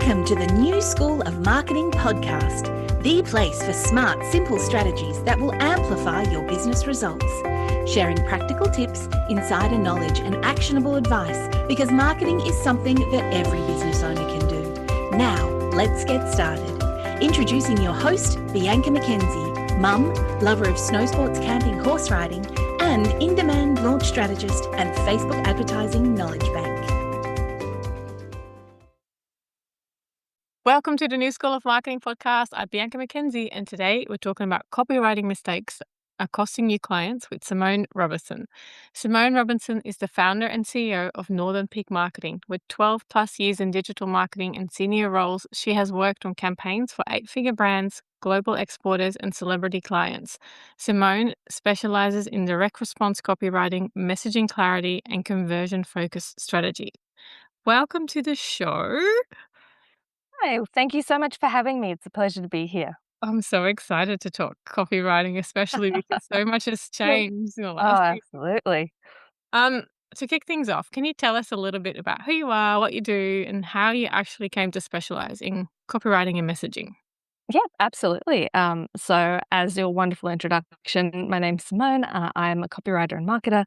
Welcome to the New School of Marketing podcast, the place for smart, simple strategies that will amplify your business results. Sharing practical tips, insider knowledge, and actionable advice because marketing is something that every business owner can do. Now, let's get started. Introducing your host, Bianca McKenzie, mum, lover of snow sports, camping, horse riding, and in-demand launch strategist and Facebook advertising knowledge bank. Welcome to the New School of Marketing podcast. I'm Bianca McKenzie, and today we're talking about copywriting mistakes are costing you clients with Simone Robinson. Simone Robinson is the founder and CEO of Northern Peak Marketing. With 12 plus years in digital marketing and senior roles, she has worked on campaigns for 8-figure brands, global exporters, and celebrity clients. Simone specialises in direct response copywriting, messaging clarity, and conversion-focused strategy. Welcome to the show. Hi, thank you so much for having me. It's a pleasure to be here. I'm so excited to talk copywriting, especially because so much has changed in the last few. Absolutely. To kick things off, can you tell us a little bit about who you are, what you do, and how you actually came to specialize in copywriting and messaging? Yeah, absolutely. So as your wonderful introduction, my name's Simone. I'm a copywriter and marketer,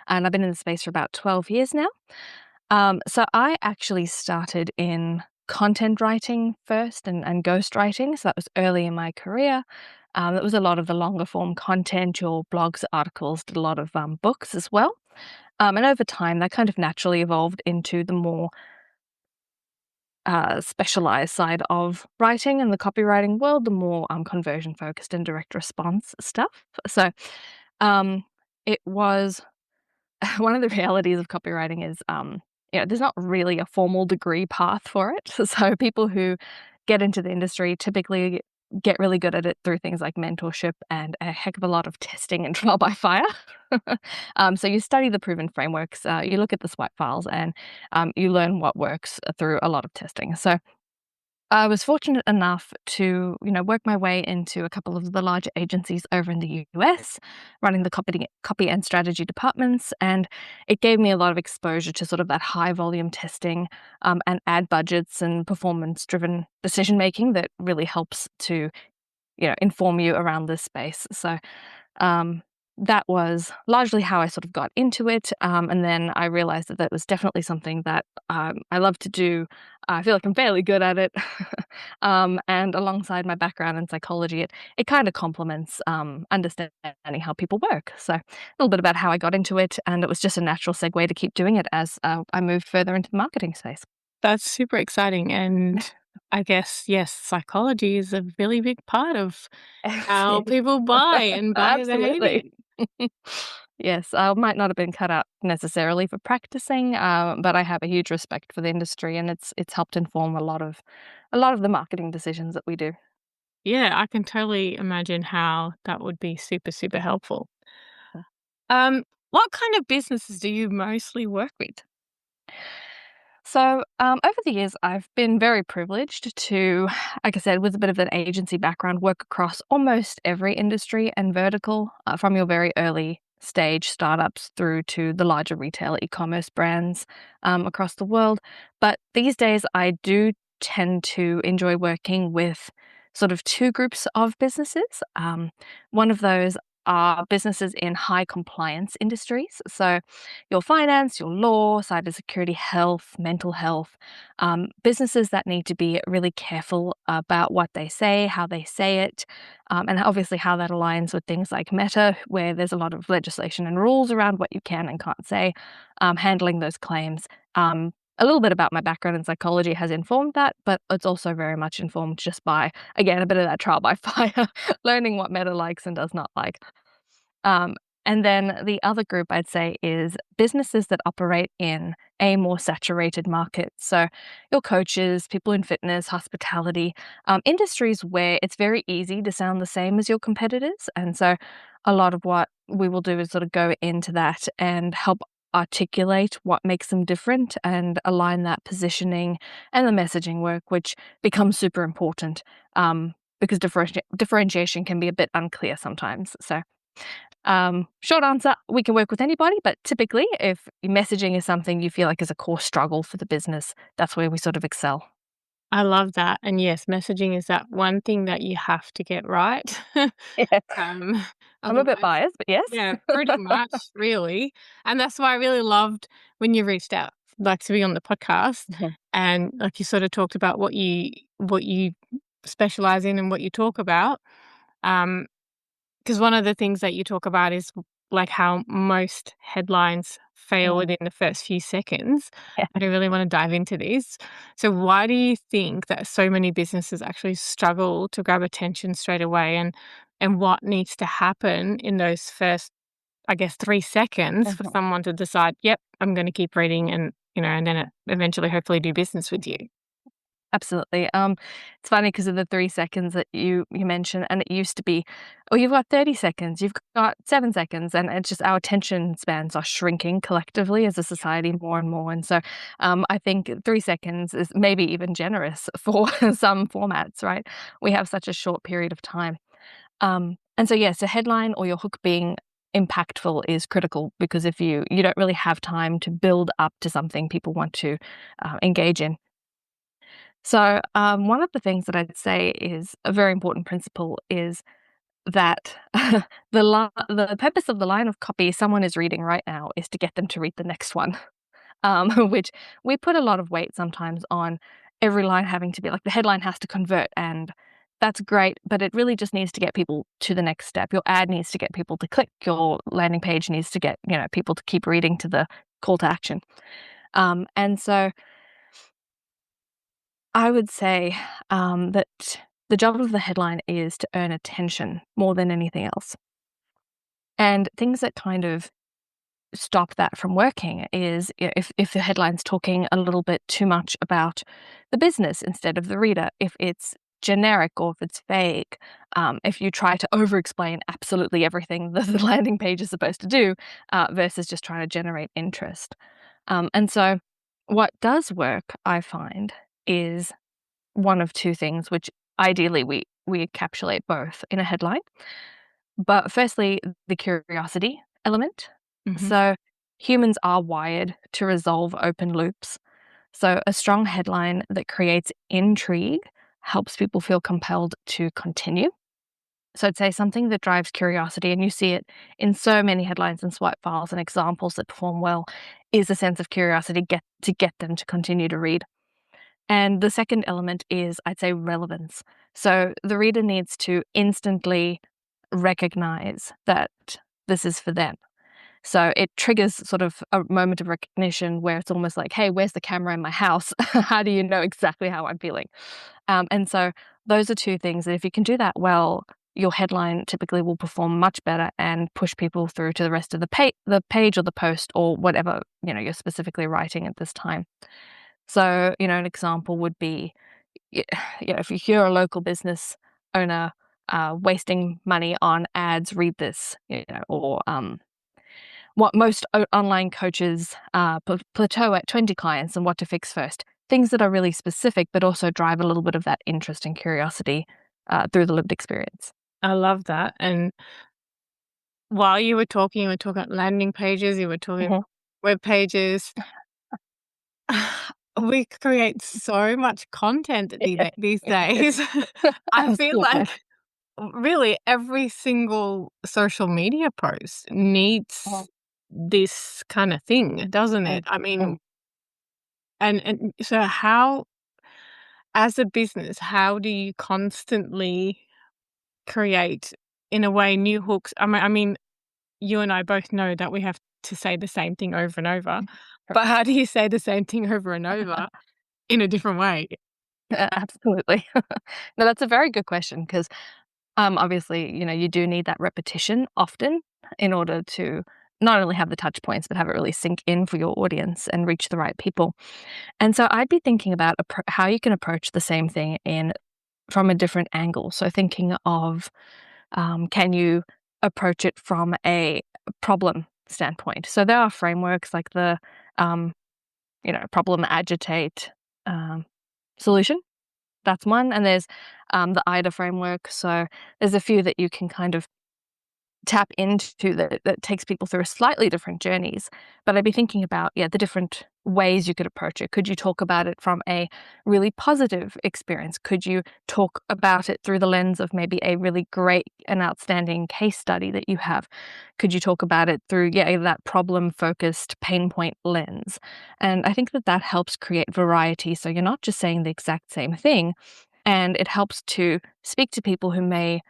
and I've been in the space for about 12 years now. So I actually started in content writing first and ghostwriting. So that was early in my career. It was a lot of the longer form content, your blogs, articles, did a lot of books as well. And over time, that kind of naturally evolved into the more specialized side of writing and the copywriting world, the more conversion focused and direct response stuff. So it was one of the realities of copywriting is, there's not really a formal degree path for it. So people who get into the industry typically get really good at it through things like mentorship and a heck of a lot of testing and trial by fire. So you study the proven frameworks, you look at the swipe files, and you learn what works through a lot of testing. So I was fortunate enough to, work my way into a couple of the larger agencies over in the US, running the copy and strategy departments, and it gave me a lot of exposure to sort of that high volume testing and ad budgets and performance-driven decision making that really helps to, inform you around this space. So um, that was largely how I sort of got into it. And then I realized that that was definitely something that I love to do. I feel like I'm fairly good at it. And alongside my background in psychology, it kind of complements understanding how people work. So a little bit about how I got into it. And it was just a natural segue to keep doing it as I moved further into the marketing space. That's super exciting. And I guess, yes, psychology is a really big part of how people buy and buyer behavior. Absolutely. Yes, I might not have been cut out necessarily for practicing, but I have a huge respect for the industry, and it's helped inform a lot of the marketing decisions that we do. Yeah, I can totally imagine how that would be super, super helpful. What kind of businesses do you mostly work with? So, over the years, I've been very privileged to, like I said, with a bit of an agency background, work across almost every industry and vertical, from your very early stage startups through to the larger retail e-commerce brands across the world. But these days, I do tend to enjoy working with sort of two groups of businesses. One of those are businesses in high compliance industries. So your finance, your law, cybersecurity, health, mental health, businesses that need to be really careful about what they say, how they say it, and obviously how that aligns with things like Meta, where there's a lot of legislation and rules around what you can and can't say, handling those claims. A little bit about my background in psychology has informed that, but it's also very much informed just by, again, a bit of that trial by fire, learning what Meta likes and does not like. Um, and then the other group I'd say is businesses that operate in a more saturated market. So your coaches, people in fitness, hospitality, industries where it's very easy to sound the same as your competitors. And so a lot of what we will do is sort of go into that and help articulate what makes them different and align that positioning and the messaging work, which becomes super important because differentiation can be a bit unclear sometimes. So short answer, we can work with anybody, but typically if messaging is something you feel like is a core struggle for the business, that's where we sort of excel. I love that. And yes, messaging is that one thing that you have to get right. Yeah. Um, I'm a bit otherwise, biased, but yes. yeah, pretty much, really. And that's why I really loved when you reached out, like, to be on the podcast, Mhm. and like you sort of talked about what you specialize in and what you talk about. Um, because one of the things that you talk about is like how most headlines fail Mm, within the first few seconds. yeah. I don't really want to dive into this. So why do you think that so many businesses actually struggle to grab attention straight away, and what needs to happen in those first, I guess, 3 seconds for Mhm. someone to decide, yep, I'm going to keep reading, and and then eventually hopefully do business with you? Absolutely. It's funny because of the 3 seconds that you mentioned, and it used to be, "Oh, you've got 30 seconds, you've got 7 seconds," and it's just our attention spans are shrinking collectively as a society more and more, and so, I think 3 seconds is maybe even generous for some formats, right? We have such a short period of time. And so, yes, a headline or your hook being impactful is critical because if you don't really have time to build up to something people want to, engage in. So, one of the things that I'd say is a very important principle is that the purpose of the line of copy someone is reading right now is to get them to read the next one, which we put a lot of weight sometimes on every line having to be like the headline has to convert, and that's great, but it really just needs to get people to the next step. Your ad needs to get people to click. Your landing page needs to get people to keep reading to the call to action. And so I would say, that the job of the headline is to earn attention more than anything else. And things that kind of stop that from working is if the headline's talking a little bit too much about the business instead of the reader, if it's generic or if it's vague, if you try to over-explain absolutely everything that the landing page is supposed to do, versus just trying to generate interest. And so what does work, I find, is one of two things, which ideally we encapsulate both in a headline. But firstly, the curiosity element. Hmm. So humans are wired to resolve open loops. So a strong headline that creates intrigue helps people feel compelled to continue. So I'd say something that drives curiosity, and you see it in so many headlines and swipe files and examples that perform well, is a sense of curiosity to get them to continue to read. And the second element is, I'd say, relevance. So the reader needs to instantly recognize that this is for them. So it triggers sort of a moment of recognition where it's almost like, hey, where's the camera in my house? How do you know exactly how I'm feeling? And so those are two things that if you can do that well, your headline typically will perform much better and push people through to the rest of the page or the post or whatever you're specifically writing at this time. So, an example would be, y- if you hear a local business owner wasting money on ads, read this, or what most online coaches plateau at 20 clients and what to fix first. Things that are really specific, but also drive a little bit of that interest and curiosity through the lived experience. I love that. And while you were talking about landing pages, you were talking Mhm. about web pages. We create so much content these days. I feel Absolutely. like really every single social media post needs Mhm. this kind of thing, doesn't Mm, it? I mm. mean, and so how, as a business, how do you constantly create, in a way, new hooks? I mean, you and I both know that we have to say the same thing over and over, but how do you say the same thing over and over in a different way? Absolutely. No, that's a very good question because obviously, you do need that repetition often in order to not only have the touch points, but have it really sink in for your audience and reach the right people. And so I'd be thinking about how you can approach the same thing in from a different angle. So thinking of, can you approach it from a problem standpoint? So there are frameworks like the, um, problem, agitate, um, solution. That's one. And there's the IDA framework. So there's a few that you can kind of tap into that takes people through slightly different journeys. But I'd be thinking about, the different ways you could approach it? Could you talk about it from a really positive experience? Could you talk about it through the lens of maybe a really great and outstanding case study that you have? Could you talk about it through, that problem-focused pain point lens? And I think that that helps create variety, so you're not just saying the exact same thing, and it helps to speak to people who may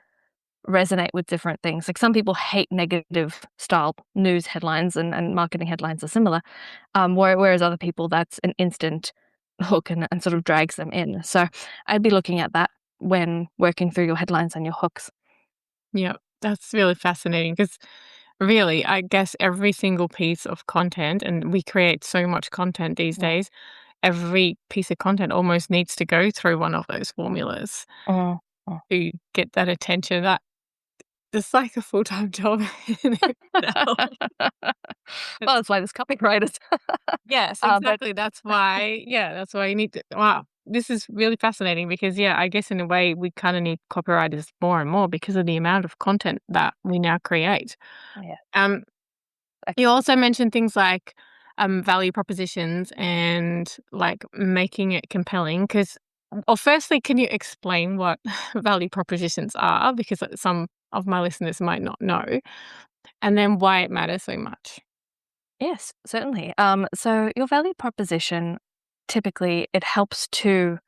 resonate with different things. Like some people hate negative style news headlines, and marketing headlines are similar. Whereas other people, that's an instant hook and sort of drags them in. So I'd be looking at that when working through your headlines and your hooks. Yeah, that's really fascinating because really, I guess every single piece of content, and we create so much content these Yeah. days, every piece of content almost needs to go through one of those formulas Mm, mm. to get that attention. That it's like a full-time job in itself. Well, that's why there's copywriters. Yes, But exactly. That's why you need to. Wow, this is really fascinating because, I guess in a way we kind of need copywriters more and more because of the amount of content that we now create. yeah, Um, you also mentioned things like value propositions and like making it compelling. Because, well, firstly, can you explain what value propositions are? Because some of my listeners might not know, and then why it matters so much. yes, certainly. So your value proposition, typically, it helps to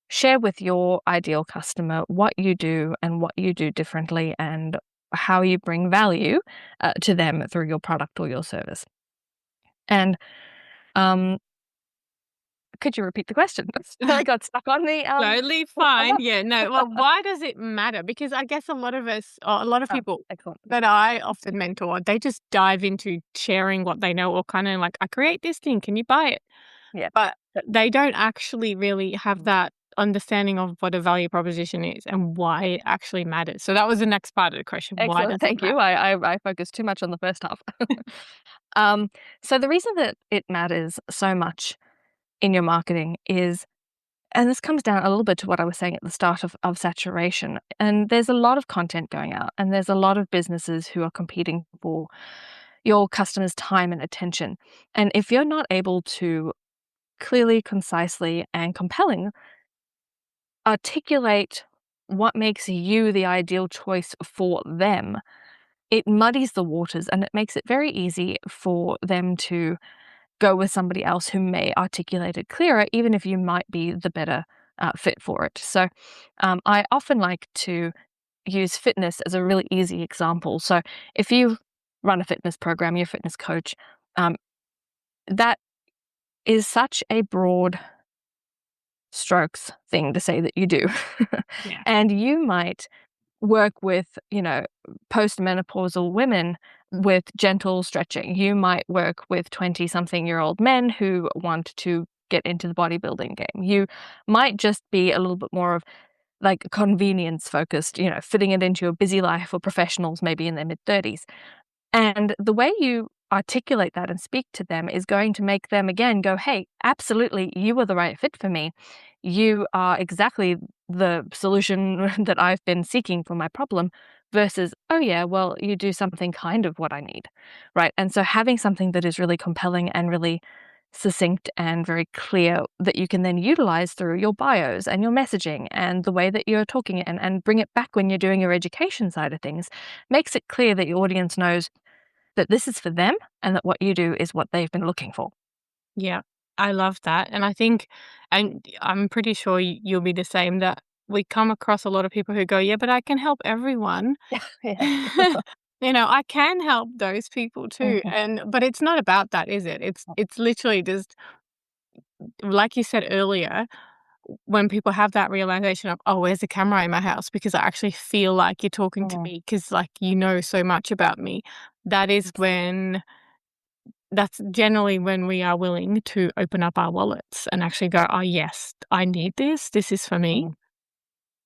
share with your ideal customer what you do and what you do differently and how you bring value to them through your product or your service. And um, could you repeat the question? I got stuck on the Totally fine. Yeah, no. Well, why does it matter? Because I guess a lot of us, or a lot of Oh, people excellent. that I often mentor, they just dive into sharing what they know, or kind of like, I create this thing, can you buy it? Yeah. But they don't actually really have that understanding of what a value proposition is and why it actually matters. So that was the next part of the question. Why Excellent. does it Thank matter? you. I focused too much on the first half. um, so the reason that it matters so much in your marketing is, and this comes down a little bit to what I was saying at the start of saturation. And there's a lot of content going out, and there's a lot of businesses who are competing for your customers' time and attention. And if you're not able to clearly, concisely, and compelling articulate what makes you the ideal choice for them, it muddies the waters and it makes it very easy for them to go with somebody else who may articulate it clearer, even if you might be the better fit for it. So I often like to use fitness as a really easy example. So if you run a fitness program, you're a fitness coach, um, that is such a broad strokes thing to say that you do. Yeah. And you might work with, postmenopausal women with gentle stretching. You might work with 20-something-year-old men who want to get into the bodybuilding game. You might just be a little bit more of like convenience focused, fitting it into your busy life, or professionals maybe in their mid-30s. And the way you articulate that and speak to them is going to make them again go, hey, absolutely, you are the right fit for me. You are exactly the solution that I've been seeking for my problem, versus, oh, yeah, well, you do something kind of what I need. Right. And so having something that is really compelling and really succinct and very clear that you can then utilize through your bios and your messaging and the way that you're talking, and bring it back when you're doing your education side of things, makes it clear that your audience knows that this is for them and that what you do is what they've been looking for. Yeah, I love that. And I think, and I'm pretty sure you'll be the same, that we come across a lot of people who go, yeah, but I can help everyone. Yeah. I can help those people too. Mhm. But it's not about that, is it? It's literally just like you said earlier, when people have that realization of, oh, where's the camera in my house? Because I actually feel like you're talking to Mhm. me because like you know so much about me. That is when That's generally when we are willing to open up our wallets and actually go, oh, yes, I need this. This is for me. Mhm.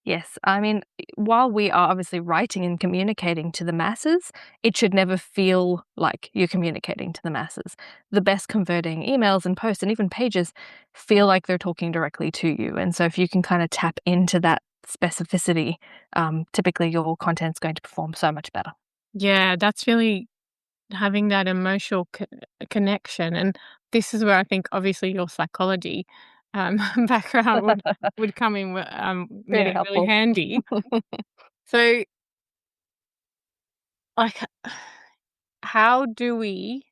Yes, I mean, while we are obviously writing and communicating to the masses, it should never feel like you're communicating to the masses. The best converting emails and posts and even pages feel like they're talking directly to you. And so if you can kind of tap into that specificity, typically your content's going to perform so much better. Yeah, that's really having that emotional connection. And this is where I think obviously your psychology background would come in, Really really helpful. handy. So, like, how do we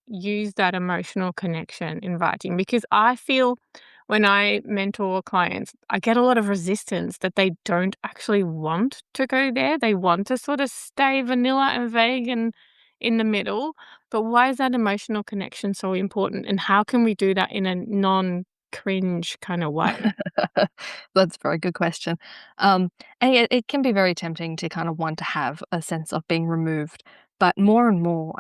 use that emotional connection in writing? Because I feel when I mentor clients, I get a lot of resistance that they don't actually want to go there. They want to sort of stay vanilla and vague and in the middle. But why is that emotional connection so important? And how can we do that in a non-cringe kind of way? That's a very good question. And it can be very tempting to kind of want to have a sense of being removed. But more and more,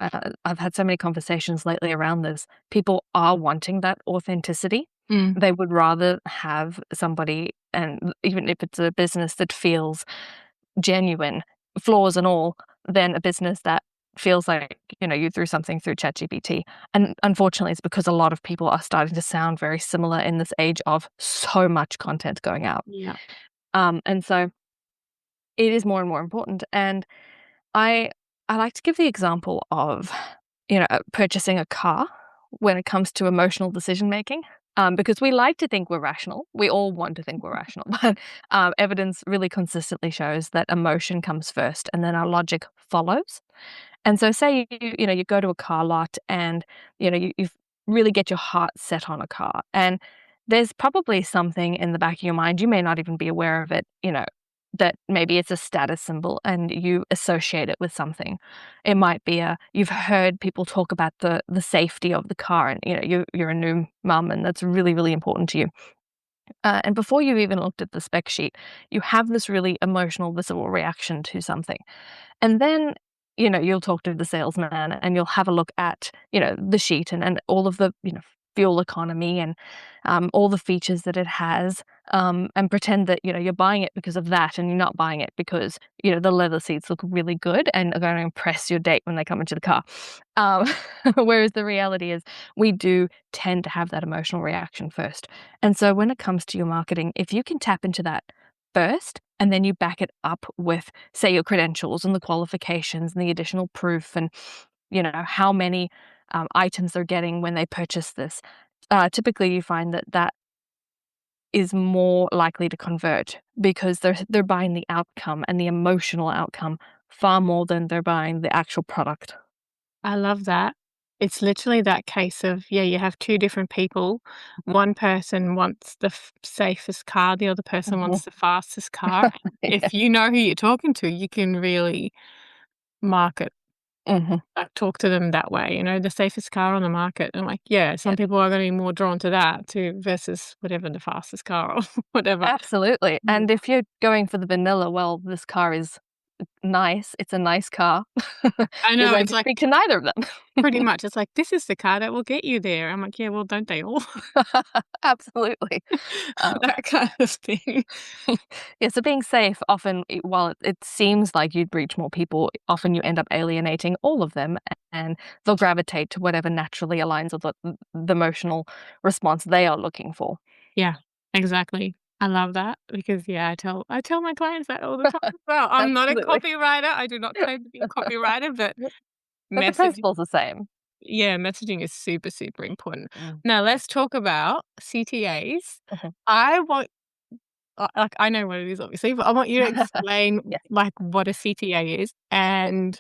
I've had so many conversations lately around this. People are wanting that authenticity. Mm. They would rather have somebody, and even if it's a business that feels genuine, flaws and all, than a business that feels like, you threw something through ChatGPT. And unfortunately, it's because a lot of people are starting to sound very similar in this age of so much content going out. Yeah. And so it is more and more important. And I I like to give the example of, purchasing a car when it comes to emotional decision making. Because we like to think we're rational. We all want to think we're rational, but evidence really consistently shows that emotion comes first and then our logic follows. And so say you go to a car lot and you really get your heart set on a car, and there's probably something in the back of your mind, you may not even be aware of it, that maybe it's a status symbol and you associate it with something. It might be you've heard people talk about the safety of the car, and you're a new mum and that's really, really important to you. And before you even looked at the spec sheet, you have this really emotional, visceral reaction to something. And then, you'll talk to the salesman and you'll have a look at, the sheet and all of the, fuel economy and all the features that it has, and pretend that, you're buying it because of that and you're not buying it because, the leather seats look really good and are going to impress your date when they come into the car. Um, whereas the reality is we do tend to have that emotional reaction first. And so when it comes to your marketing, if you can tap into that first, and then you back it up with, say, your credentials and the qualifications and the additional proof and, how many items they're getting when they purchase this. Typically, you find that that is more likely to convert because they're buying the outcome and the emotional outcome far more than they're buying the actual product. I love that. It's literally that case of, yeah, you have two different people. One person wants the safest car, the other person Mhm. wants the fastest car. Yeah. If you know who you're talking to, you can really market, Mhm. talk to them that way, the safest car on the market. And like, yeah, some Yep. people are going to be more drawn to that too versus whatever the fastest car or whatever. Absolutely. Mm. And if you're going for the vanilla, well, this car is nice. It's a nice car. I You're know, going it's to like speak to neither of them. pretty much, it's like, this is the car that will get you there. I'm like, yeah, well, don't they all? Absolutely. Um, That kind of thing. yeah, so being safe often, while it seems like you'd reach more people, often you end up alienating all of them, and they'll gravitate to whatever naturally aligns with the emotional response they are looking for. Yeah, exactly. I love that because, yeah, I tell my clients that all the time as well. I'm not a Absolutely. copywriter. I do not claim to be a copywriter, but But the message principle's the same. yeah, messaging is super, super important. Mm. Now let's talk about CTAs. Mhm. I want like, I know what it is obviously, but I want you to explain, Yes. like, what a CTA is and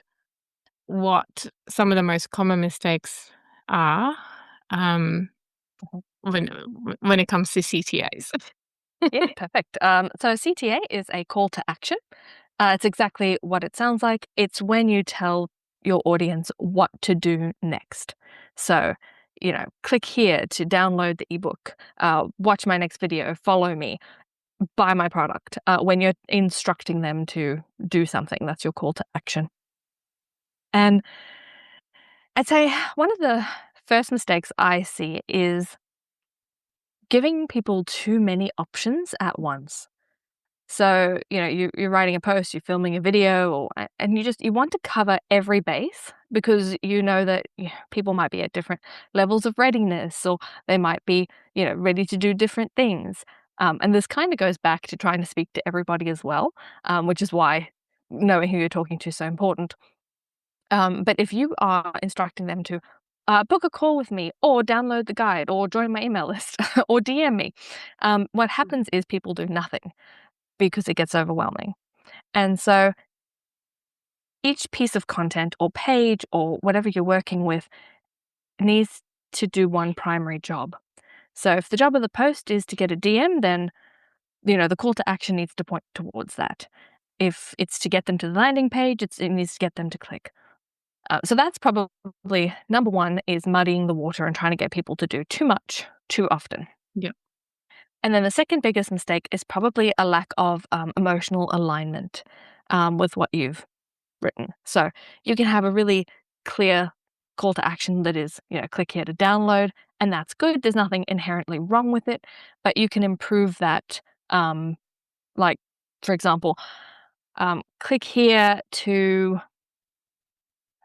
what some of the most common mistakes are, um, Mhm. when when it comes to CTAs. Yeah, perfect. So CTA is a call to action. It's exactly what it sounds like. It's when you tell your audience what to do next. So, click here to download the ebook, watch my next video, follow me, buy my product. When you're instructing them to do something, that's your call to action. And I'd say one of the first mistakes I see is giving people too many options at once. So, you're writing a post, you're filming a video, and you want to cover every base because you know that people might be at different levels of readiness, or they might be, ready to do different things. And this kind of goes back to trying to speak to everybody as well, which is why knowing who you're talking to is so important. But if you are instructing them to book a call with me, or download the guide, or join my email list, or DM me, what happens is people do nothing because it gets overwhelming. And so each piece of content or page or whatever you're working with needs to do one primary job. So if the job of the post is to get a DM, then the call to action needs to point towards that. If it's to get them to the landing page, it needs to get them to click. So that's probably number one, is muddying the water and trying to get people to do too much too often. Yeah. And then the second biggest mistake is probably a lack of emotional alignment with what you've written. So you can have a really clear call to action that is, click here to download, and that's good. There's nothing inherently wrong with it, but you can improve that. Like, for example, click here to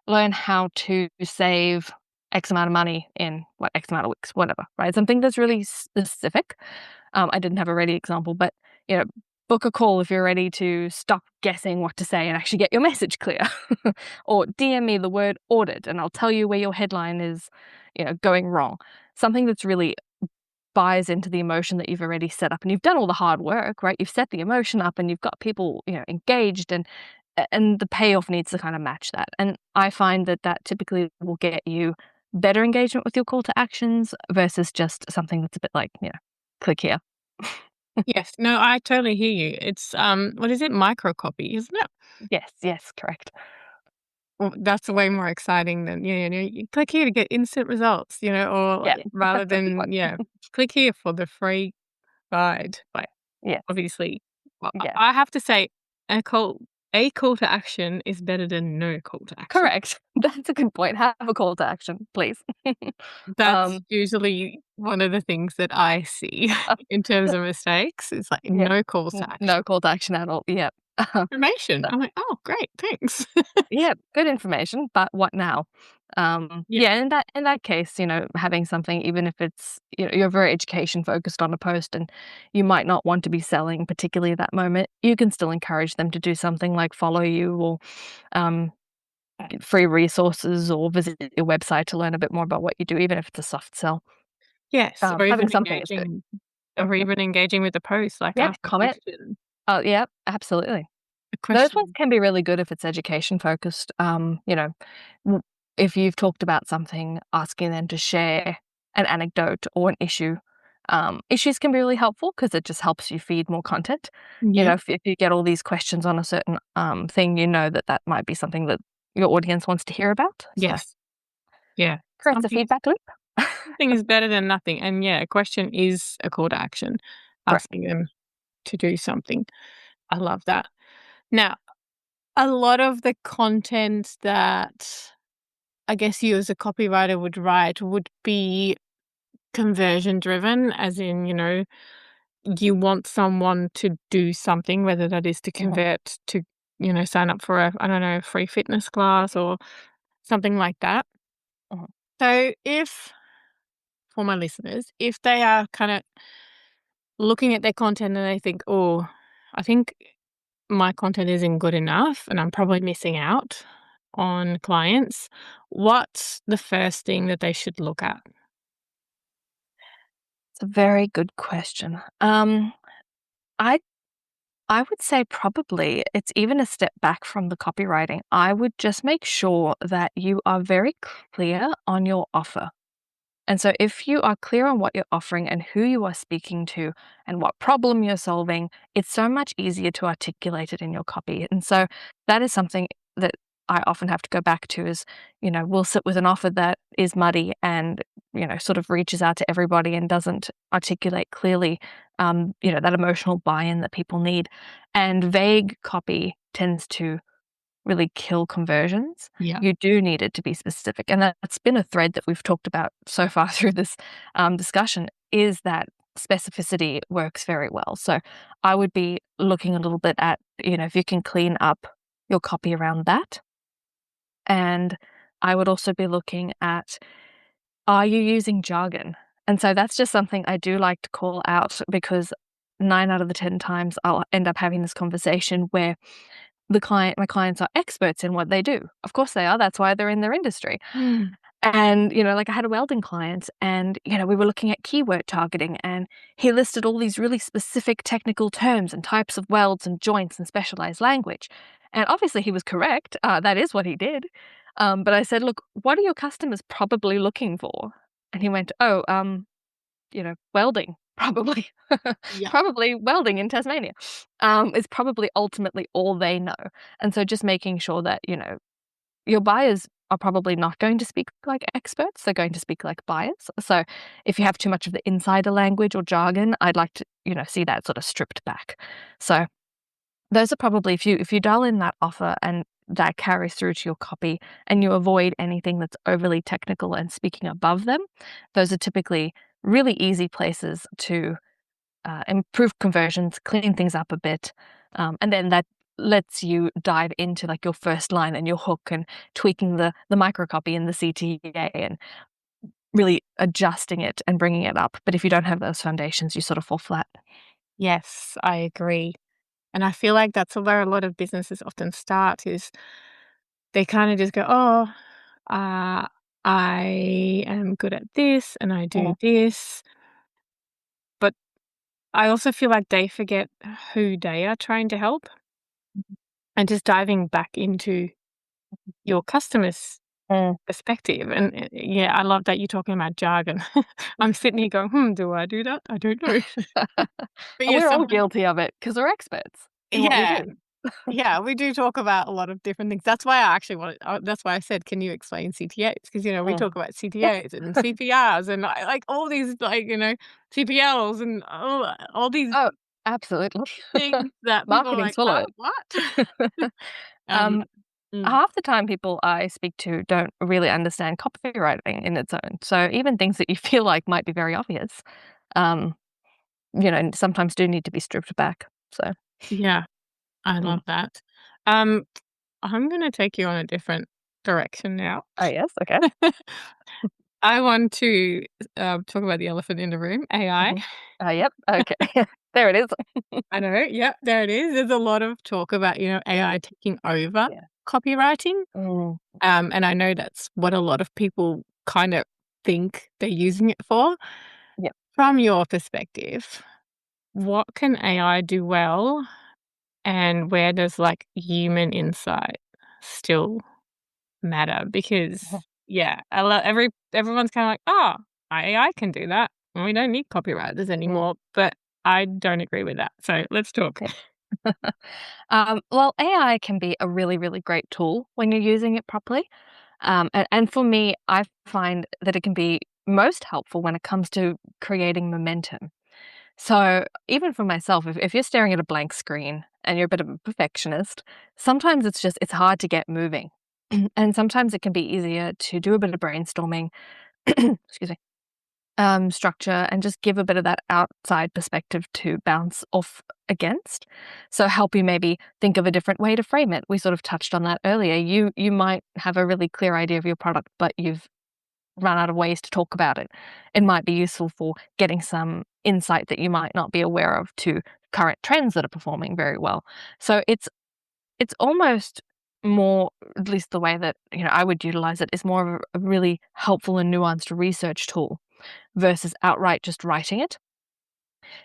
learn how to save X amount of money in X amount of weeks, whatever, right? Something that's really specific. I didn't have a ready example, but book a call if you're ready to stop guessing what to say and actually get your message clear. Or DM me the word audit and I'll tell you where your headline is, going wrong. Something that's really buys into the emotion that you've already set up, and you've done all the hard work, right? You've set the emotion up and you've got people, engaged, and the payoff needs to kind of match that. And I find that typically will get you better engagement with your call to actions versus just something that's a bit like, click here. Yes. No, I totally hear you. It's what is it? Micro copy, isn't it? Yes, correct. Well, that's way more exciting than you click here to get instant results, or Yeah, rather that's a big than one. click here for the free guide. Like, Yeah, obviously, yeah, I have to say a call to action is better than no call to action. correct. That's a good point. Have a call to action, please. That's usually one of the things that I see in terms of mistakes. It's like Yeah. no calls to action. No call to action at all. Yeah. Information. So, I'm like, oh, great, thanks. yeah, good information, but what now? Yeah. Yeah, in that case, having something, even if it's, you're very education focused on a post and you might not want to be selling particularly at that moment, you can still encourage them to do something like follow you, or free resources, or visit your website to learn a bit more about what you do, even if it's a soft sell. Yes, or Having even something is good. engaging with the post, like Yeah, ask a comment. question. Oh, yeah, absolutely. A Those ones question. can be really good if it's education focused. W if you've talked about something, asking them to share an anecdote or an issue. Issues can be really helpful because it just helps you feed more content. Yeah. If you get all these questions on a certain, thing, that might be something that your audience wants to hear about. So, Yes. Yeah. creates a feedback loop. Something is better than nothing. And yeah, a question is a call to action, Correct. asking them to do something. I love that. Now, a lot of the content that I guess you as a copywriter would write would be conversion driven, as in, you want someone to do something, whether that is to Mhm, convert to, sign up for a, I don't know, free fitness class or something like that. mhm. So if, for my listeners, if they are kind of looking at their content and they think, oh, I think my content isn't good enough and I'm probably missing out on clients, what's the first thing that they should look at? It's a very good question. I I would say probably it's even a step back from the copywriting. I would just make sure that you are very clear on your offer. And so if you are clear on what you're offering and who you are speaking to and what problem you're solving, it's so much easier to articulate it in your copy. And so that is something that I often have to go back to is, we'll sit with an offer that is muddy and, sort of reaches out to everybody and doesn't articulate clearly, that emotional buy-in that people need. And vague copy tends to really kill conversions. Yeah. You do need it to be specific. And that's been a thread that we've talked about so far through this discussion, is that specificity works very well. So I would be looking a little bit at, if you can clean up your copy around that. And I would also be looking at, are you using jargon? And so that's just something I do like to call out, because 9 out of the 10 times I'll end up having this conversation where my clients are experts in what they do. Of course they are. That's why they're in their industry. Mm. And, like I had a welding client and, we were looking at keyword targeting and he listed all these really specific technical terms and types of welds and joints and specialized language. And obviously he was correct. That is what he did. But I said, look, what are your customers probably looking for? And he went, oh, welding, probably. Yeah. Probably welding in Tasmania is probably ultimately all they know. And so just making sure that, your buyers are probably not going to speak like experts. They're going to speak like buyers. So if you have too much of the insider language or jargon, I'd like to, see that sort of stripped back. So those are probably, if you dial in that offer and that carries through to your copy and you avoid anything that's overly technical and speaking above them, those are typically really easy places to improve conversions, clean things up a bit. And then that lets you dive into like your first line and your hook and tweaking the micro copy and the CTA and really adjusting it and bringing it up. But if you don't have those foundations, you sort of fall flat. Yes, I agree. And I feel like that's where a lot of businesses often start is they kind of just go, oh, I am good at this and I do this. But I also feel like they forget who they are trying to help and just diving back into your customers' Mm. perspective. And yeah, I love that you're talking about jargon. I'm sitting here going, do I do that? I don't know. But And yes, we're all guilty of it because we're experts in what we yeah. do. Yeah, we do talk about a lot of different things. That's why I actually wanted. That's why I said, "Can you explain CTAs?" Because we talk about CTAs and CPRs and like all these CPLs and all these Oh, absolutely. things that people are Marketing's like, full of it. what? um, mm, Half the time people I speak to don't really understand copywriting in its own. So even things that you feel like might be very obvious, um, sometimes do need to be stripped back. So yeah, I mm. love that. Um, I'm going to take you on a different direction now. Oh yes, okay. I want to talk about the elephant in the room, AI. Yep. Okay. There it is. I know. Yeah, there it is. There's a lot of talk about, AI taking over Yeah. copywriting. Mm. And I know that's what a lot of people kind of think they're using it for. Yep. From your perspective, what can AI do well and where does like human insight still matter? Because yeah, everyone's kind of like, oh, AI can do that. We don't need copywriters anymore. But I don't agree with that. So let's talk. Well, AI can be a really, really great tool when you're using it properly. And for me, I find that it can be most helpful when it comes to creating momentum. So even for myself, if you're staring at a blank screen and you're a bit of a perfectionist, sometimes it's hard to get moving. And sometimes it can be easier to do a bit of brainstorming, excuse me, structure and just give a bit of that outside perspective to bounce off against. So help you maybe think of a different way to frame it. We sort of touched on that earlier. You might have a really clear idea of your product, but you've run out of ways to talk about it. It might be useful for getting some insight that you might not be aware of to current trends that are performing very well. So it's almost more, at least the way that I would utilize it, is more of a really helpful and nuanced research tool versus outright just writing it.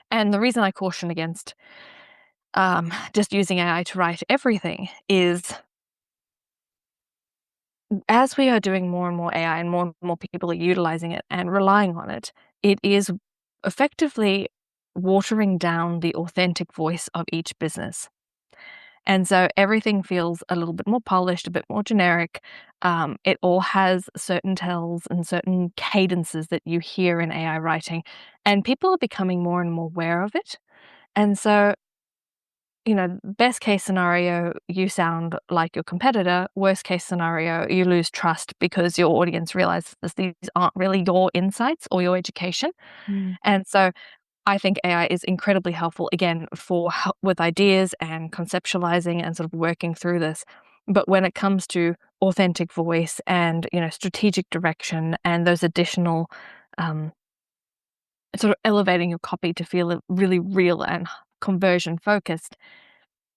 And the reason I caution against just using AI to write everything is as we are doing more and more AI and more people are utilizing it and relying on it, it is effectively watering down the authentic voice of each business. And so everything feels a little bit more polished, a bit more generic. It all has certain tells and certain cadences that you hear in AI writing, and people are becoming more and more aware of it. And so, best case scenario, you sound like your competitor. Worst case scenario, you lose trust because your audience realizes these aren't really your insights or your education. Mm. And so I think AI is incredibly helpful, again, for help with ideas and conceptualizing and sort of working through this. But when it comes to authentic voice and, strategic direction and those additional sort of elevating your copy to feel really real and conversion focused,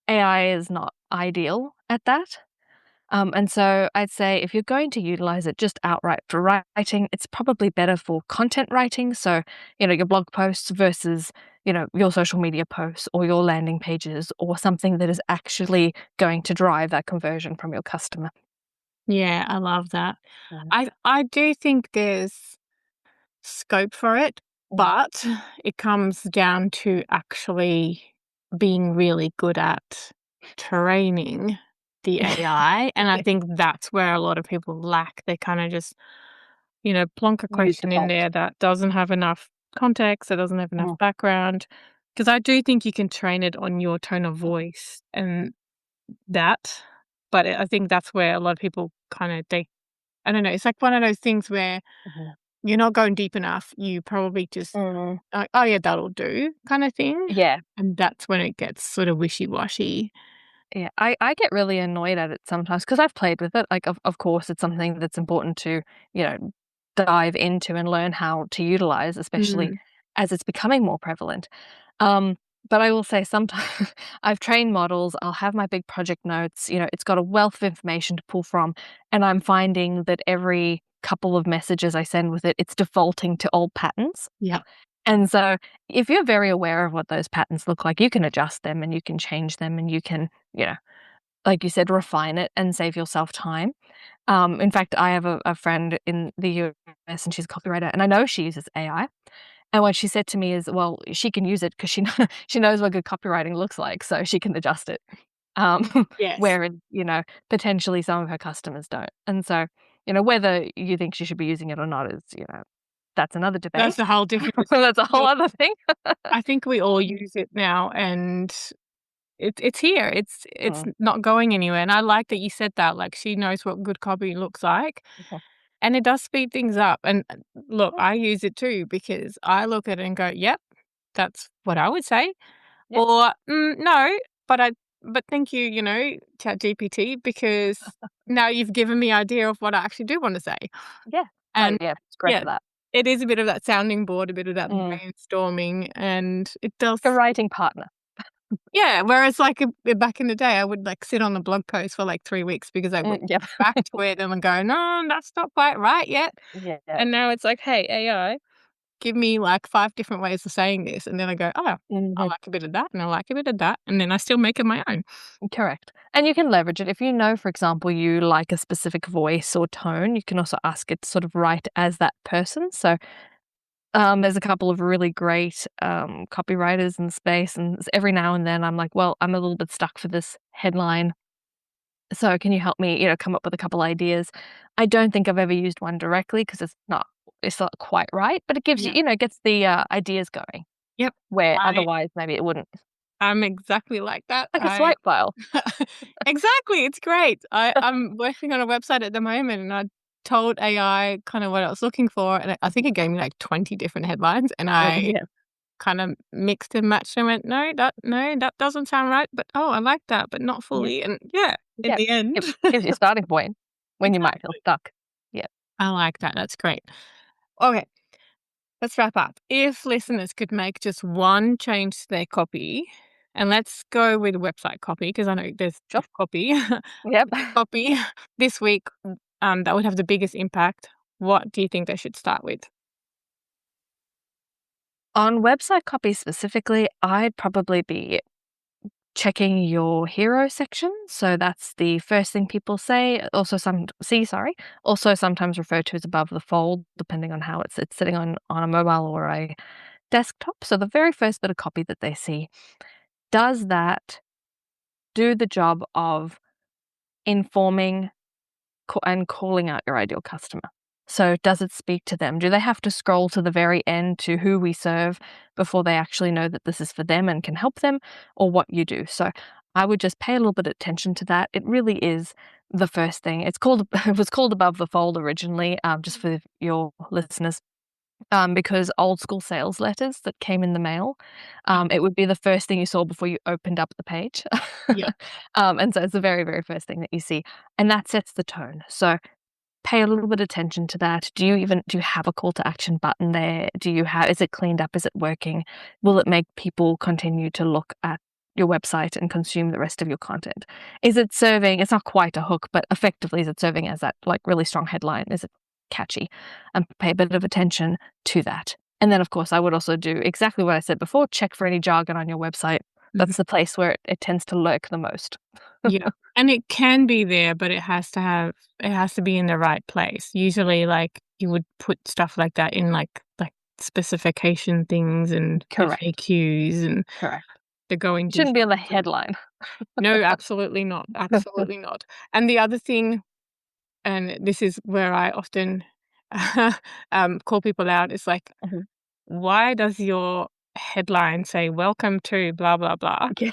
AI is not ideal at that. And so I'd say if you're going to utilize it just outright for writing, it's probably better for content writing. So, your blog posts versus, your social media posts or your landing pages or something that is actually going to drive that conversion from your customer. Yeah, I love that. Mm. I do think there's scope for it, but it comes down to actually being really good at training the AI. And I think that's where a lot of people lack. They kind of just, plonk a Use question in default. there that doesn't have enough context, that doesn't have enough Mm. background. Because I do think you can train it on your tone of voice and that. But I think that's where a lot of people I don't know, it's like one of those things where Mhm. you're not going deep enough. You probably just Mm. like, "Oh, yeah, that'll do," kinda thing, Yeah. and that's when it gets sort of wishy-washy. Yeah, I get really annoyed at it sometimes because I've played with it. Like, of course, it's something that's important to, dive into and learn how to utilize, especially Mm, as it's becoming more prevalent. Um, but I will say sometimes I've trained models, I'll have my big project notes, it's got a wealth of information to pull from, and I'm finding that every couple of messages I send with it, it's defaulting to old patterns. yep. And so if you're very aware of what those patterns look like, you can adjust them and you can change them and you can, like you said, refine it and save yourself time. In fact, I have a friend in the US and she's a copywriter and I know she uses AI. And what she said to me is, well, she can use it because she knows what good copywriting looks like, so she can adjust it. Yes. Whereas, potentially some of her customers don't. And so, whether you think she should be using it or not is, that's another That's debate. a whole different That's a whole look, other thing. I think we all use it now, and it's here. It's Mm, not going anywhere, and I like that you said that, like, she knows what good copy looks like, mhm. and it does speed things up, and, look, Mm, I use it too because I look at it and go, "Yep, that's what I would say." yeah, Or, no, but thank you, ChatGPT, because now you've given me idea of what I actually do wanna say. yeah. Oh, And yeah, it's great yeah, for that. it is a bit of that sounding board, a bit of that Mm. brainstorming, and it A does writing partner. yeah, whereas, like, back in the day, I would, like, sit on a blog post for, like, 3 weeks because I would Yep. back to it and then go, "No, that's not quite right yet." Yeah. And now it's like, "Hey, AI, give me, like, 5 different ways of saying this," and then I go, "Oh, I Mhm. like a bit of that, and I like a bit of that," and then I still make it my own. Correct. And you can leverage it. If you know, for example, you like a specific voice or tone, you can also ask it to sort of write as that person. So there's a couple of really great copywriters in space, and every now and then I'm like, well, I'm a little bit stuck for this headline. So can you help me, come up with a couple ideas? I don't think I've ever used one directly because it's not quite right, but it gives you, Yeah. gets the ideas going Yep. where I otherwise maybe it wouldn't. I'm exactly like that. Like a I swipe file. exactly, it's great. I'm working on a website at the moment, and I told AI kind of what I was looking for, and I think it gave me, like, 20 different headlines, and I Yeah. kind of mixed and matched and went, no, that doesn't sound right, but, oh, I like that, but not Yeah. fully," and yeah, in Yeah. the end Gives you a starting point when you might feel exactly. stuck. Yeah. I like that, that's great. Okay, let's wrap up. If listeners could make just one change to their copy, and let's go with website copy because I know there's Sure. copy. Yep. Copy this week, that would have the biggest impact, what do you think they should start with? On website copy specifically, I'd probably be checking your hero section. So that's the first thing people say. Also sometimes referred to as above the fold, depending on how it's sitting on a mobile or a desktop. So the very first bit of copy that they see, does that do the job of informing and calling out your ideal customer? So does it speak to them? Do they have to scroll to the very end to who we serve before they actually know that this is for them and can help them, or what you do? So I would just pay a little bit of attention to that. It really is the first thing. It was called above the fold originally, just for your listeners, because old school sales letters that came in the mail, it would be the first thing you saw before you opened up the page. Yeah. And so it's the very, very first thing that you see, and that sets the tone. So pay a little bit of attention to that. Do you have a call to action button there? Is it cleaned up? Is it working? Will it make people continue to look at, your website and consume the rest of your content? Is it serving, it's not quite a hook, but effectively is it serving as that like really strong headline? Is it catchy? And pay a bit of attention to that. And then of course I would also do exactly what I said before, check for any jargon on your website. That's the place where it tends to lurk the most. Yeah. And it can be there, but it has to be in the right place. Usually like you would put stuff like that in like specification things and Correct. FAQs and Correct. the going Shouldn't be on the details. headline. No, absolutely not. Absolutely not. And the other thing, and this is where I often call people out, is like, Mhm. why does your headline say welcome to blah blah blah? Yeah.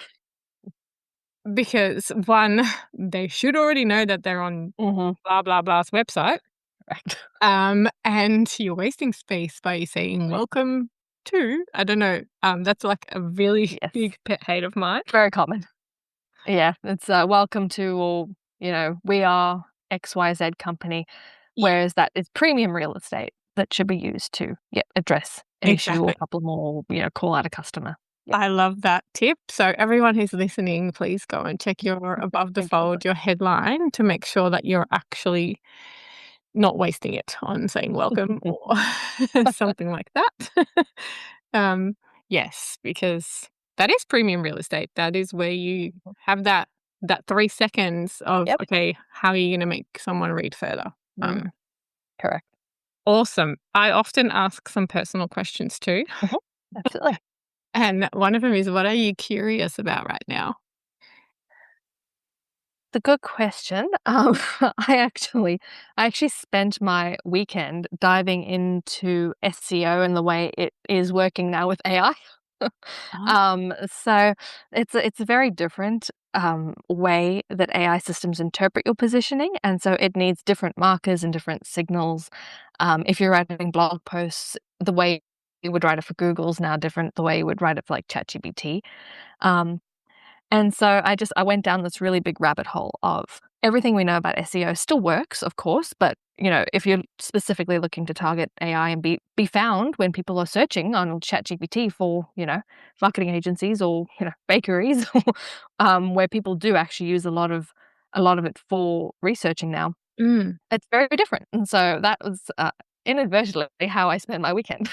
Because one, they should already know that they're on blah blah blah's website. Right. And you're wasting space by saying welcome to. I don't know. That's like a really Yes. big pet hate of mine. Very common. Yeah, it's welcome to, or we are XYZ company, Yeah. whereas that is premium real estate that should be used to address an issue or Exactly. problem, or call out a customer. I love that tip. So everyone who's listening, please go and check your above the fold, your headline, to make sure that you're actually not wasting it on saying welcome or something like that. Yes, because that is premium real estate. That is where you have that 3 seconds of, Yep. okay, how are you going to make someone read further? Correct. Awesome. I often ask some personal questions too. Absolutely. And one of them is, what are you curious about right now? It's a good question. I actually spent my weekend diving into SEO and the way it is working now with AI. So it's a very different way that AI systems interpret your positioning, and so it needs different markers and different signals. If you're writing blog posts, the way you would write it for Google is now different. The way you would write it for like ChatGPT. And so I went down this really big rabbit hole of everything we know about SEO still works, of course, but if you're specifically looking to target AI and be found when people are searching on ChatGPT for, marketing agencies or, bakeries, where people do actually use a lot of it for researching now, it's very different. And so that was inadvertently how I spent my weekend.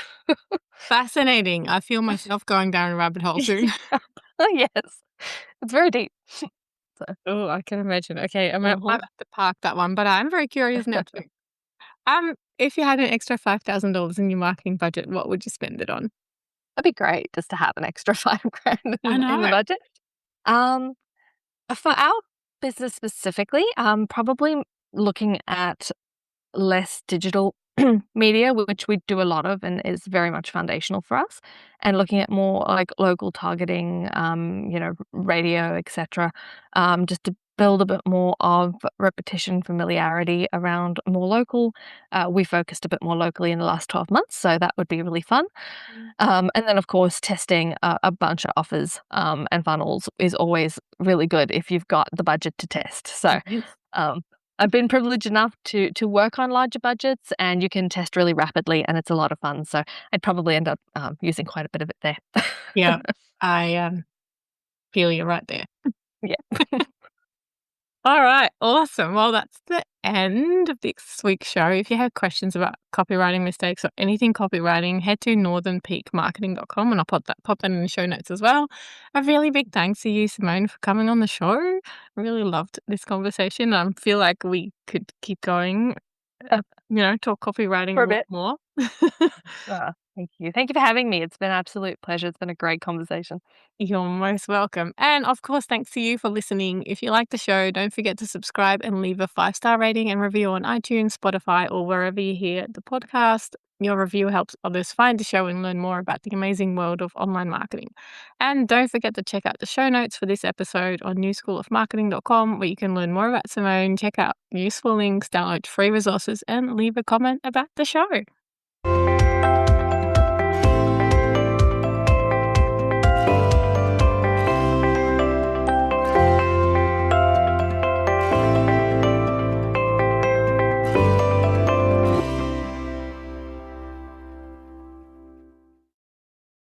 Fascinating. I feel myself going down a rabbit hole soon. Yes, it's very deep. Oh, I can imagine. Okay, I might Mhm. have to park that one, but I'm very curious now too. If you had an extra $5,000 in your marketing budget, what would you spend it on? That'd be great just to have an extra 5 grand I in the know. budget. Um, for our business specifically, probably looking at less digital media, which we do a lot of and is very much foundational for us, and looking at more like local targeting, radio, etc., just to build a bit more of repetition, familiarity around more local. We focused a bit more locally in the last 12 months, so that would be really fun. And then, of course, testing a bunch of offers and funnels is always really good if you've got the budget to test. So Yes. I've been privileged enough to work on larger budgets, and you can test really rapidly, and it's a lot of fun. So I'd probably end up using quite a bit of it there. Yeah, I feel you right there. Yeah. All right, awesome. Well, that's the end of this week's show. If you have questions about copywriting mistakes or anything copywriting, head to northernpeakmarketing.com and I'll pop that in the show notes as well. A really big thanks to you, Simone, for coming on the show. I really loved this conversation. I feel like we could keep going, talk copywriting For a a lot bit. more. Thank you. Thank you for having me. It's been an absolute pleasure. It's been a great conversation. You're most welcome. And of course, thanks to you for listening. If you like the show, don't forget to subscribe and leave a 5-star rating and review on iTunes, Spotify, or wherever you hear the podcast. Your review helps others find the show and learn more about the amazing world of online marketing. And don't forget to check out the show notes for this episode on newschoolofmarketing.com, where you can learn more about Simone, check out useful links, download free resources, and leave a comment about the show.